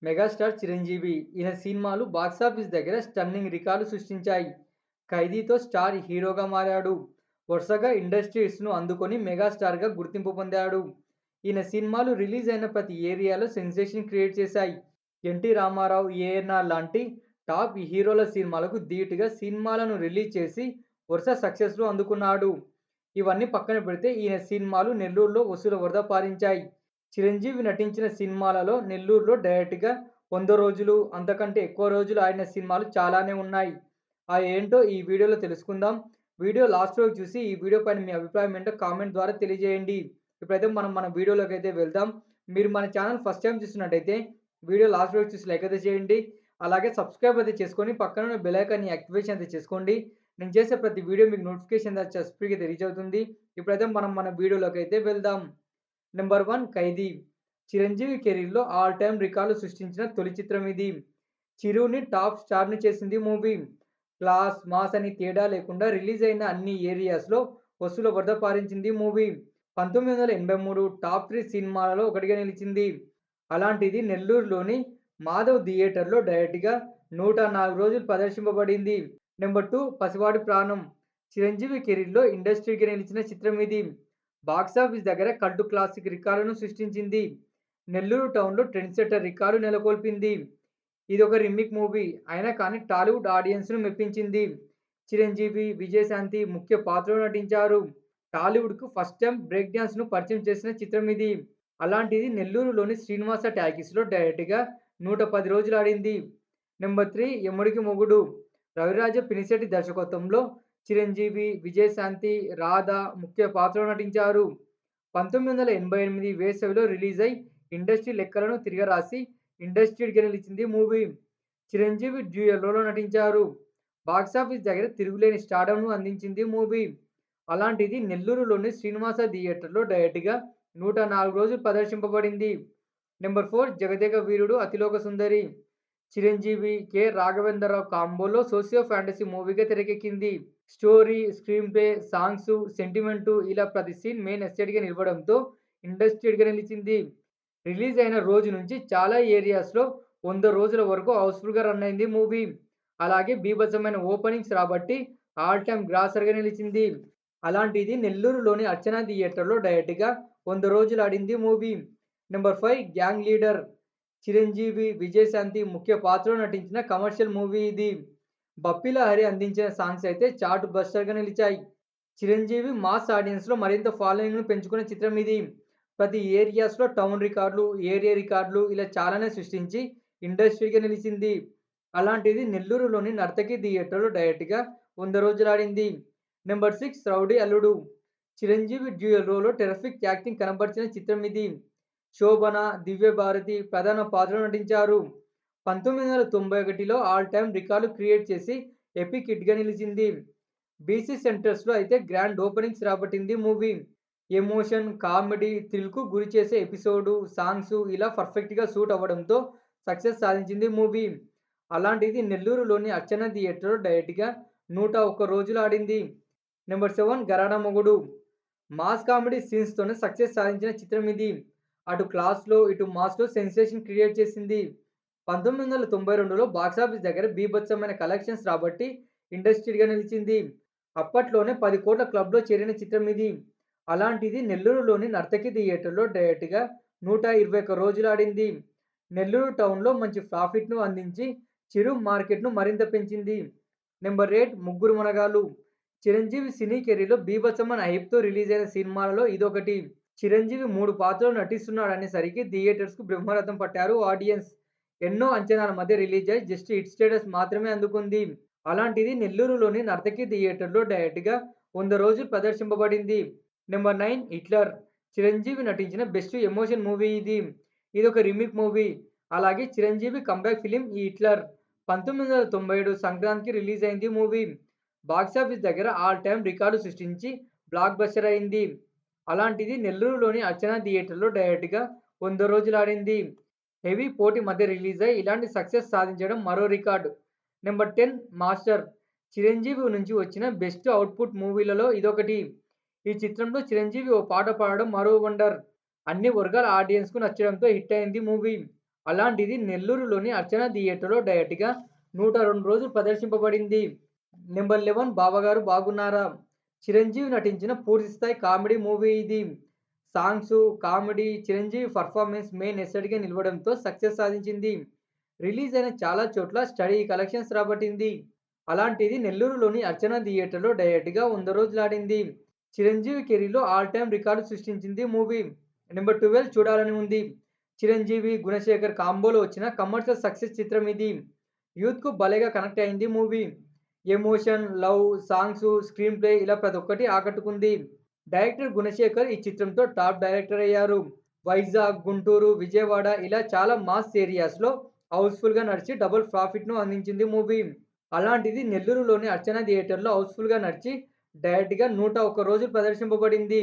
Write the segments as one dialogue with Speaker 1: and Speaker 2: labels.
Speaker 1: Megastar Chiranjeevi. ఈయన సినిమాలు box office దగ్గర స్టన్నింగ్ రికార్డులు సృష్టించాయి. 'ఖైదీ'తో స్టార్ హీరోగా మారాడు. వరుసగా ఇండస్ట్రీ హిట్స్‌ను అందుకొని మెగాస్టార్‌గా గుర్తింపు పొందాడు. ఈయన సినిమాలు రిలీజ్ అయిన ప్రతి ఏరియాలో సెన్సేషన్ క్రియేట్ చేశాయి. ఎన్టీ రామారావు, ఏఎన్నార్ లాంటి టాప్ హీరోల సినిమాలకు ధీటుగా సినిమాలను రిలీజ్ చేసి వరుస సక్సెస్‌లు అందుకున్నాడు. ఇవన్నీ పక్కన పెడితే ఈయన సినిమాలు నెల్లూరులో వసూళ్ల వరద పారించాయి. చిరంజీవి నటించిన సినిమాలలో నెల్లూరులో డైరెక్ట్‌గా 100 రోజులు, అంతకంటే ఎక్కువ రోజులు ఆడిన సినిమాలు చాలానే ఉన్నాయి. ఏంటో ఈ వీడియోలో తెలుసుకుందాం. వీడియో లాస్ట్ వరకు చూసి ఈ వీడియో పైన మీ అభిప్రాయం ఏంటో కామెంట్ ద్వారా తెలియజేయండి. ఇప్పుడైతే మనం మన వీడియోలోకైతే వెళ్దాం. మీరు మన ఛానల్ ఫస్ట్ టైమ్ చూస్తున్నట్టయితే వీడియో లాస్ట్ వరకు చూసి లైక్ అయితే చేయండి. అలాగే సబ్స్క్రైబ్ అయితే చేసుకొని పక్కన ఉన్న బెల్ ఐకాన్‌ని యాక్టివేషన్ అయితే చేసుకోండి. నేను చేసే ప్రతి వీడియో మీకు నోటిఫికేషన్ ద్వారా స్పీడ్‌గా రీచ్ అవుతుంది. ఇప్పుడైతే మనం మన వీడియోలోకైతే వెళ్దాం. నెంబర్ 1 ఖైదీ. చిరంజీవి కెరీర్‌లో ఆల్ టైమ్ రికార్డులు సృష్టించిన తొలి చిత్రం ఇది. చిరుని టాప్ స్టార్‌ని చేసింది మూవీ. క్లాస్, మాస్ అని తేడా లేకుండా రిలీజ్ అయిన అన్ని ఏరియాస్‌లో వసూళ్ల వరద పారించింది మూవీ. 1983 టాప్ 3 సినిమాలలో ఒకటిగా నిలిచింది. అలాంటిది నెల్లూరులోని మాధవ్ థియేటర్‌లో డైరెక్ట్‌గా 104 రోజులు ప్రదర్శింపబడింది. నెంబర్ 2 పసివాడి ప్రాణం. చిరంజీవి కెరీర్‌లో ఇండస్ట్రీకి నిలిచిన చిత్రం ఇది. బాక్సాఫీస్ దగ్గర కల్ట్ క్లాసిక్ రికార్డును సృష్టించింది. నెల్లూరు టౌన్‌లో ట్రెండ్ సెట్టర్ రికార్డు నెలకొల్పింది. ఇదొక రీమేక్ మూవీ అయినా కానీ టాలీవుడ్ ఆడియన్స్‌ను మెప్పించింది. చిరంజీవి, విజయశాంతి ముఖ్య పాత్రలో నటించారు. టాలీవుడ్‌కు ఫస్ట్ టైమ్ బ్రేక్ డాన్స్‌ను పరిచయం చేసిన చిత్రం ఇది. అలాంటిది నెల్లూరులోని శ్రీనివాస టాకీస్‌లో డైరెక్ట్‌గా 110 రోజులు ఆడింది. నెంబర్ 3 యముడికి మొగుడు. రవిరాజ పినిశెట్టి దర్శకత్వంలో చిరంజీవి, విజయశాంతి, రాధ ముఖ్య పాత్రలో నటించారు. 1988 వేసవిలో రిలీజ్ అయి ఇండస్ట్రీ లెక్కలను తిరగరాసి ఇండస్ట్రీగా నిలిచింది మూవీ. చిరంజీవి డ్యూయల్ రోల్‌లో నటించారు. బాక్సాఫీస్ దగ్గర తిరుగులేని స్టార్డమ్‌ను అందించింది మూవీ. అలాంటిది నెల్లూరులోని శ్రీనివాస థియేటర్‌లో డైరెక్ట్‌గా 104 రోజులు ప్రదర్శింపబడింది. నెంబర్ 4 జగదేక వీరుడు అతిలోక సుందరి. చిరంజీవి, కె. రాఘవేంద్రరావు కాంబోలో సోషియో ఫ్యాంటసీ మూవీగా తెరకెక్కింది. Story, screenplay, songs, sentiment ఇలా ప్రతి సీన్ మెయిన్ ఎస్సెట్‌గా నిలవడంతో ఇండస్ట్రీగా నిలిచింది. రిలీజ్ అయిన రోజు నుంచి చాలా ఏరియాస్‌లో 100 రోజుల వరకు హౌస్‌ఫుల్‌గా రన్ అయింది మూవీ. అలాగే బీభత్సమైన ఓపెనింగ్స్ రాబట్టి ఆల్ టైమ్ గ్రాసర్‌గా నిలిచింది. అలాంటిది నెల్లూరులోని అర్చన థియేటర్‌లో డైరెక్ట్‌గా 100 రోజులు ఆడింది movie. Number 5 gang leader. Chiranjeevi, Vijayashanti ముఖ్య పాత్రలో నటించిన కమర్షియల్ మూవీ ఇది. బప్పీ లహరి అందించిన సాంగ్స్ అయితే చార్ట్ బస్టర్‌గా నిలిచాయి. చిరంజీవి మాస్ ఆడియన్స్‌లో మరింత ఫాలోయింగ్‌ను పెంచుకున్న చిత్రం ఇది. ప్రతి ఏరియాస్‌లో టౌన్ రికార్డులు, ఏరియా రికార్డులు ఇలా చాలానే సృష్టించి ఇండస్ట్రీగా నిలిచింది. అలాంటిది నెల్లూరులోని నర్తకి థియేటర్‌లో డైరెక్ట్‌గా 100 రోజులు ఆడింది. నెంబర్ 6 రౌడీ అల్లుడు. చిరంజీవి డ్యూయల్ రోల్‌లో టెర్రిఫిక్ యాక్టింగ్ కనబరిచిన చిత్రం ఇది. శోభన, దివ్య భారతి ప్రధాన పాత్రలో నటించారు. 1991లో ఆల్ టైమ్ రికార్డులు క్రియేట్ చేసి ఎపిక్ హిట్‌గా నిలిచింది. బీసీ సెంటర్స్‌లో అయితే గ్రాండ్ ఓపెనింగ్స్ రాబట్టింది మూవీ. ఎమోషన్, కామెడీ, థ్రిల్‌కు గురిచేసే ఎపిసోడు, సాంగ్సు ఇలా పర్ఫెక్ట్‌గా సూట్ అవ్వడంతో సక్సెస్ సాధించింది మూవీ. అలాంటిది నెల్లూరులోని అర్చన థియేటర్‌లో డైరెక్ట్‌గా 101 రోజులు ఆడింది. నెంబర్ 7 ఘరానా మొగుడు. మాస్ కామెడీ సీన్స్‌తోనే సక్సెస్ సాధించిన చిత్రం ఇది. అటు క్లాస్‌లో, ఇటు మాస్‌లో సెన్సేషన్ క్రియేట్ చేసింది. 1992లో బాక్సాఫీస్ దగ్గర బీభత్సమైన కలెక్షన్స్ రాబట్టి ఇండస్ట్రీగా నిలిచింది. అప్పట్లోనే 10 కోట్ల క్లబ్‌లో చేరిన చిత్రం ఇది. అలాంటిది నెల్లూరులోని నర్తకి థియేటర్‌లో డైరెక్ట్‌గా 121 రోజులు ఆడింది. నెల్లూరు టౌన్‌లో మంచి ప్రాఫిట్‌ను అందించి చిరు మార్కెట్‌ను మరింత పెంచింది. నెంబర్ 8 ముగ్గురు మునగాళ్ళు. చిరంజీవి సినీ కెరీర్‌లో బీభత్సమైన హైప్‌తో రిలీజ్ అయిన సినిమాలలో ఇదొకటి. చిరంజీవి 3 పాత్రలు నటిస్తున్నాడనేసరికి థియేటర్స్‌కు బ్రహ్మరథం పట్టారు ఆడియన్స్. ఎన్నో అంచనాల మధ్య రిలీజ్ అయ్యి జస్ట్ హిట్ స్టేటస్ మాత్రమే అందుకుంది. అలాంటిది నెల్లూరులోని నర్తకి థియేటర్‌లో డైరెక్ట్‌గా 100 రోజులు ప్రదర్శింపబడింది. Number 9 Hitler. చిరంజీవి నటించిన బెస్ట్ ఎమోషన్ మూవీ ఇది. ఇదొక రీమేక్ మూవీ. అలాగే చిరంజీవి కమ్‌బ్యాక్ ఫిల్మ్ ఈ హిట్లర్. 1997 సంక్రాంతికి రిలీజ్ అయింది మూవీ. బాక్సాఫీస్ దగ్గర ఆల్ టైమ్ రికార్డు సృష్టించి బ్లాక్ బస్టర్ అయింది. అలాంటిది నెల్లూరులోని అర్చన థియేటర్‌లో డైరెక్ట్‌గా 100 రోజులు ఆడింది. హెవీ పోటీ మధ్య రిలీజ్ అయ్యి ఇలాంటి సక్సెస్ సాధించడం మరో రికార్డ్. Number 10 master. చిరంజీవి నుంచి వచ్చిన బెస్ట్ అవుట్‌పుట్ మూవీలలో ఇదొకటి. ఈ చిత్రంలో చిరంజీవి ఓ పాట పాడడం మరో వండర్. అన్ని వర్గాల ఆడియన్స్‌కు నచ్చడంతో హిట్ అయింది మూవీ. అలాంటిది నెల్లూరులోని అర్చన థియేటర్‌లో డైరెక్ట్‌గా 102 రోజులు ప్రదర్శింపబడింది. నెంబర్ 11 బావగారు బాగున్నారా? చిరంజీవి నటించిన పూర్తి స్థాయి కామెడీ మూవీ ఇది. Songs, comedy, Chiranjeevi performance main ఎస్సెట్‌గా నిలవడంతో సక్సెస్ సాధించింది. రిలీజ్ అయిన చాలా చోట్ల స్టడీ కలెక్షన్స్ రాబట్టింది. అలాంటిది నెల్లూరులోని అర్చన థియేటర్‌లో డైరెక్ట్‌గా 100 రోజులాడింది. చిరంజీవి కెరీర్‌లో ఆల్ టైమ్ రికార్డ్ సృష్టించింది మూవీ. నెంబర్ 12 చూడాలని ఉంది. చిరంజీవి, గుణశేఖర్ కాంబోలో వచ్చిన కమర్షియల్ సక్సెస్ చిత్రం ఇది. యూత్‌కు భలేగా కనెక్ట్ అయింది movie. Emotion, love, songs, screen play ఇలా ప్రతి ఒక్కటి ఆకట్టుకుంది. డైరెక్టర్ గుణశేఖర్ ఈ చిత్రంతో టాప్ డైరెక్టర్ అయ్యారు. వైజాగ్, గుంటూరు, విజయవాడ ఇలా చాలా మాస్ ఏరియాస్‌లో హౌస్‌ఫుల్‌గా నడిచి డబుల్ ప్రాఫిట్‌ను అందించింది మూవీ. అలాంటిది నెల్లూరులోని అర్చన థియేటర్‌లో హౌస్‌ఫుల్‌గా నడిచి డైరెక్ట్‌గా 101 రోజులు ప్రదర్శింపబడింది.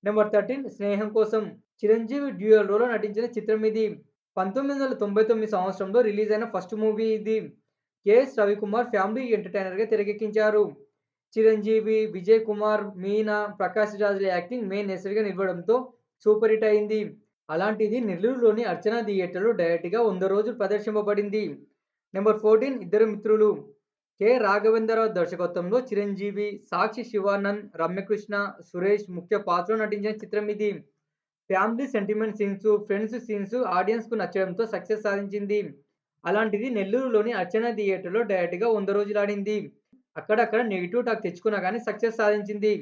Speaker 1: నెంబర్ 13 స్నేహం కోసం చిరంజీవి డ్యూయల్ రోల్‌లో నటించిన చిత్రం ఇది. 1999 సంవత్సరంలో రిలీజ్ అయిన ఫస్ట్ మూవీ ఇది. కెఎస్ రవికుమార్ ఫ్యామిలీ ఎంటర్‌టైనర్‌గా తెరకెక్కించారు. చిరంజీవి, విజయ్ కుమార్, మీనా, ప్రకాష్ రాజ్‌ల యాక్టింగ్ మెయిన్ ఎసెట్‌గా నిలవడంతో సూపర్ హిట్ అయింది. అలాంటిది నెల్లూరులోని అర్చన థియేటర్‌లో డైరెక్ట్‌గా 100 రోజులు ప్రదర్శింపబడింది. నెంబర్ 14 ఇద్దరు మిత్రులు. కె. రాఘవేంద్రరావు దర్శకత్వంలో చిరంజీవి, సాక్షి శివానంద్, రమ్యకృష్ణ, సురేష్ ముఖ్య పాత్రలో నటించిన చిత్రం ఇది. Family sentiment scenes, friends scenes ఆడియన్స్‌కు నచ్చడంతో సక్సెస్ సాధించింది. అలాంటిది నెల్లూరులోని అర్చన థియేటర్‌లో డైరెక్ట్‌గా 100 రోజులాడింది. అక్కడక్కడ నెగెటివ్ టాక్ తెచ్చుకున్నా గానీ సక్సెస్ సాధించింది.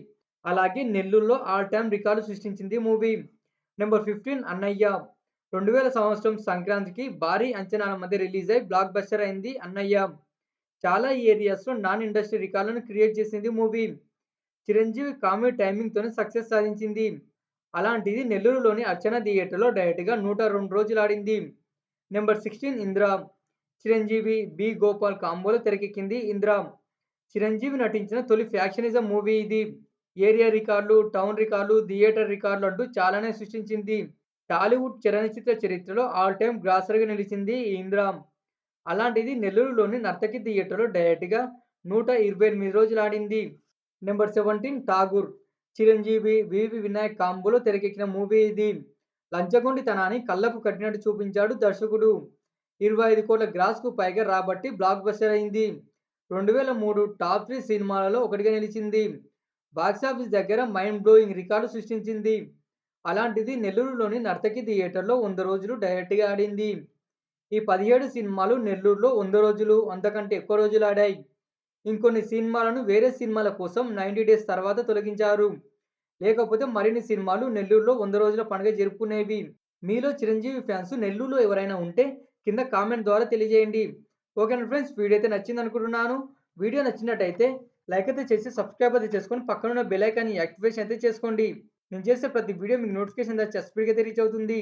Speaker 1: అలాగే నెల్లూరులో ఆల్ టైమ్ రికార్డ్ సృష్టించింది మూవీ. నెంబర్ 15 అన్నయ్య. 2000 సంవత్సరం సంక్రాంతికి భారీ అంచనాల మధ్య రిలీజ్ అయి బ్లాక్ బస్టర్ అయింది 'అన్నయ్య'. చాలా ఏరియాస్‌లో నాన్ ఇండస్ట్రీ రికార్డులను క్రియేట్ చేసింది మూవీ. చిరంజీవి కామెడీ టైమింగ్‌తోనే సక్సెస్ సాధించింది. అలాంటిది నెల్లూరులోని అర్చన థియేటర్‌లో డైరెక్ట్‌గా 102 రోజులాడింది. నెంబర్ 16 'ఇంద్ర'. చిరంజీవి, బి. గోపాల్ కాంబోలో తెరకెక్కింది 'ఇంద్ర'. చిరంజీవి నటించిన తొలి ఫ్యాక్షనిజం మూవీ ఇది. ఏరియా రికార్డులు, టౌన్ రికార్డులు, థియేటర్ రికార్డులు అంటూ చాలానే సృష్టించింది. టాలీవుడ్ చలనచిత్ర చరిత్రలో ఆల్ టైమ్ గ్రాసర్‌గా నిలిచింది ఈ 'ఇంద్ర'. అలాంటిది నెల్లూరులోని నర్తకి థియేటర్‌లో డైరెక్ట్‌గా 128 రోజులాడింది. నెంబర్ 17 'ఠాగూర్'. చిరంజీవి, వివి వినాయక్ కాంబోలో తెరకెక్కిన మూవీ ఇది. లంచగొండితనాన్ని కళ్లకు కట్టినట్టు చూపించాడు దర్శకుడు. 25 కోట్ల గ్రాస్‌కు పైగా రాబట్టి బ్లాక్ బస్టర్ అయింది. 2003 టాప్ 3 సినిమాలలో ఒకటిగా నిలిచింది. బాక్సాఫీస్ దగ్గర మైండ్ బ్లోయింగ్ రికార్డు సృష్టించింది. అలాంటిది నెల్లూరులోని నర్తకి థియేటర్‌లో 100 రోజులు డైరెక్ట్‌గా ఆడింది. ఈ 17 సినిమాలు నెల్లూరులో 100 రోజులు, అంతకంటే ఎక్కువ రోజులాడాయి. ఇంకొన్ని సినిమాలను వేరే సినిమాల కోసం 90 డేస్ తర్వాత తొలగించారు. లేకపోతే మరిన్ని సినిమాలు నెల్లూరులో 100 రోజుల పండుగ జరుపుకునేవి. మీలో చిరంజీవి ఫ్యాన్స్ నెల్లూరులో ఎవరైనా ఉంటే కింద కామెంట్ ద్వారా తెలియజేయండి. ఓకేనా ఫ్రెండ్స్, వీడియో అయితే నచ్చిందనుకుంటున్నాను. వీడియో నచ్చినట్టయితే లైక్ అయితే చేసి సబ్స్క్రైబ్ అయితే చేసుకొని పక్కనున్న బెల్ ఐకాన్‌ని యాక్టివేషన్ అయితే చేసుకోండి. నేను చేసే ప్రతి వీడియో మీకు నోటిఫికేషన్ ద్వారా స్పీడ్‌గా అయితే రీచ్ అవుతుంది.